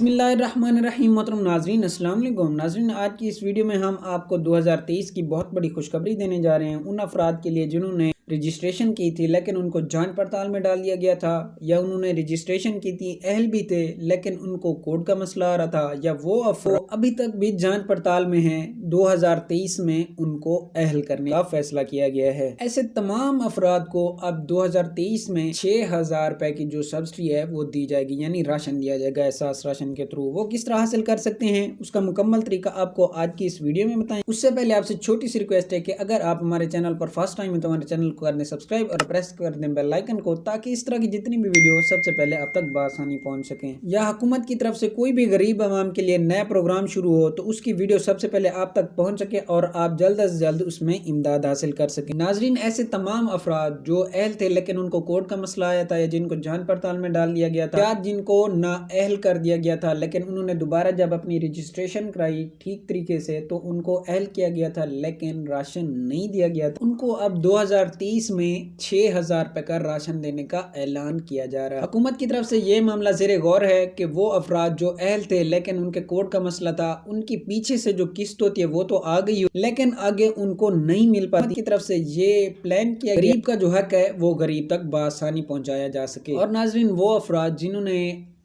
بسم اللہ الرحمن الرحیم۔ محترم ناظرین السلام علیکم۔ ناظرین آج کی اس ویڈیو میں ہم آپ کو 2023 کی بہت بڑی خوشخبری دینے جا رہے ہیں ان افراد کے لیے جنہوں نے رجسٹریشن کی تھی لیکن ان کو جانچ پڑتال میں ڈال دیا گیا تھا، یا انہوں نے رجسٹریشن کی تھی، اہل بھی تھے لیکن ان کو کوڈ کا مسئلہ آ رہا تھا، یا وہ افراد ابھی تک بھی جانچ پڑتال میں ہیں۔ 2023 میں ان کو اہل کرنے کا فیصلہ کیا گیا ہے۔ ایسے تمام افراد کو اب 2023 میں 6000 روپے کی جو سبسڈی ہے وہ دی جائے گی، یعنی راشن دیا جائے گا احساس راشن کے تھرو۔ وہ کس طرح حاصل کر سکتے ہیں اس کا مکمل طریقہ آپ کو آج کی اس ویڈیو میں بتائیں۔ اس سے پہلے آپ سے چھوٹی سی ریکویسٹ ہے کہ اگر آپ ہمارے چینل پر فرسٹ ٹائم ہیں تو ہمارے چینل کو کر دیں سبسکرائب اور پریس کر دیں بیل آئیکن کو، تاکہ اس طرح کی جتنی بھی ویڈیو سب سے پہلے آپ تک بآسانی پہنچ سکیں۔ یا حکومت کی طرف سے کوئی بھی غریب عوام کے لیے نیا پروگرام شروع ہو تو اس کی ویڈیو سب سے پہلے آپ تک پہنچ سکے اور آپ جلد از جلد اس میں امداد حاصل کر سکیں۔ ناظرین ایسے تمام افراد جو اہل تھے لیکن ان کو کوڈ کا مسئلہ آیا تھا، یا جن کو جانچ پڑتال میں ڈال دیا گیا تھا، یا جن کو نااہل کر دیا گیا تھا لیکن انہوں نے دوبارہ جب اپنی رجسٹریشن کرائی ٹھیک طریقے سے تو ان کو اہل کیا گیا تھا لیکن راشن نہیں دیا گیا تھا، ان کو اب 2023 میں 6000 روپے کا راشن دینے کا اعلان کیا جا رہا ہے۔ حکومت کی طرف سے یہ معاملہ زیر غور ہے کہ وہ افراد جو اہل تھے لیکن ان کے کوڈ کا مسئلہ تھا، ان کی پیچھے سے جو قسط ہوتی ہے وہ تو آ گئی لیکن آگے ان کو نہیں مل پاتی۔ کی طرف سے یہ پلان کیا غریب کا جو حق ہے وہ غریب تک بآسانی پہنچایا جا سکے۔ اور ناظرین وہ افراد جنہوں نے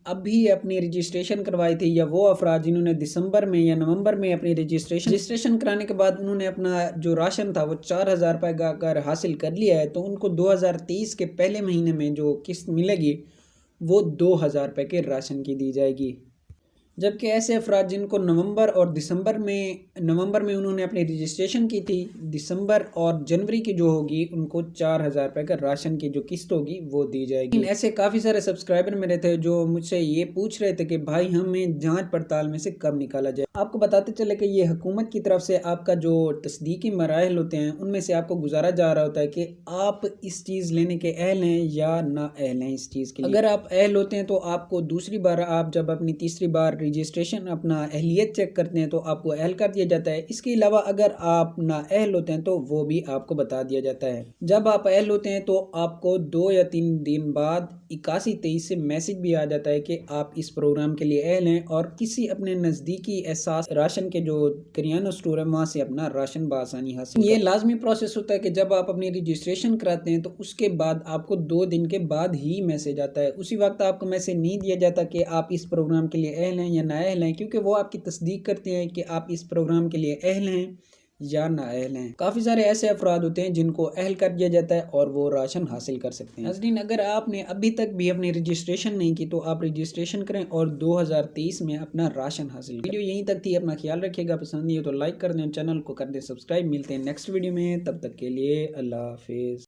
ابھی اپنی رجسٹریشن کروائی تھی، یا وہ افراد جنہوں نے دسمبر میں یا نومبر میں اپنی رجسٹریشن کرانے کے بعد انہوں نے اپنا جو راشن تھا وہ 4000 روپے کا اگر حاصل کر لیا ہے تو ان کو 2023 کے پہلے مہینے میں جو قسط ملے گی وہ 2000 روپے کے راشن کی دی جائے گی۔ جبکہ ایسے افراد جن کو نومبر میں انہوں نے اپنی رجسٹریشن کی تھی، دسمبر اور جنوری کی جو ہوگی ان کو 4000 روپے کا راشن کی جو قسط ہوگی وہ دی جائے گی۔ ایسے کافی سارے سبسکرائبر میرے تھے جو مجھ سے یہ پوچھ رہے تھے کہ بھائی ہمیں جانچ پڑتال میں سے کب نکالا جائے۔ آپ کو بتاتے چلے کہ یہ حکومت کی طرف سے آپ کا جو تصدیقی مراحل ہوتے ہیں ان میں سے آپ کو گزارا جا رہا ہوتا ہے کہ آپ اس چیز لینے کے اہل ہیں یا نا اہل ہیں اس چیز کے لیے۔ اگر آپ اہل ہوتے ہیں تو آپ کو دوسری بار آپ جب اپنی تیسری بار رجسٹریشن اپنا اہلیت چیک کرتے ہیں تو آپ کو اہل کر دیا جاتا ہے۔ اس کے علاوہ اگر آپ نا اہل ہوتے ہیں تو وہ بھی آپ کو بتا دیا جاتا ہے۔ جب آپ اہل ہوتے ہیں تو آپ کو 2 یا 3 دن بعد 8123 سے میسج بھی آ جاتا ہے کہ آپ اس پروگرام کے لیے اہل ہیں، اور کسی اپنے نزدیکی احساس راشن کے جو کریانہ سٹور ہے وہاں سے اپنا راشن بآسانی حاصل۔ یہ لازمی پروسیس ہوتا ہے کہ جب آپ اپنی رجسٹریشن کراتے ہیں تو اس کے بعد آپ کو 2 دن کے بعد ہی میسج آتا ہے۔ اسی وقت آپ کو میسج نہیں دیا جاتا کہ آپ اس پروگرام کے لیے اہل ہیں یا نااہل ہیں، کیونکہ وہ آپ کی تصدیق کرتے ہیں کہ آپ اس پروگرام کے لیے اہل ہیں یا نااہل ہیں۔ کافی سارے ایسے افراد ہوتے ہیں جن کو اہل کر دیا جاتا ہے اور وہ راشن حاصل کر سکتے ہیں۔ ناظرین اگر آپ نے ابھی تک بھی اپنی رجسٹریشن نہیں کی تو آپ رجسٹریشن کریں اور 2023 میں اپنا راشن حاصل کریں۔ ویڈیو یہیں تک تھی، اپنا خیال رکھیے گا، پسند نہیں ہو تو لائک کر دیں، چینل کو کر دیں سبسکرائب۔ ملتے ہیں نیکسٹ ویڈیو میں، تب تک کے لیے اللہ حافظ۔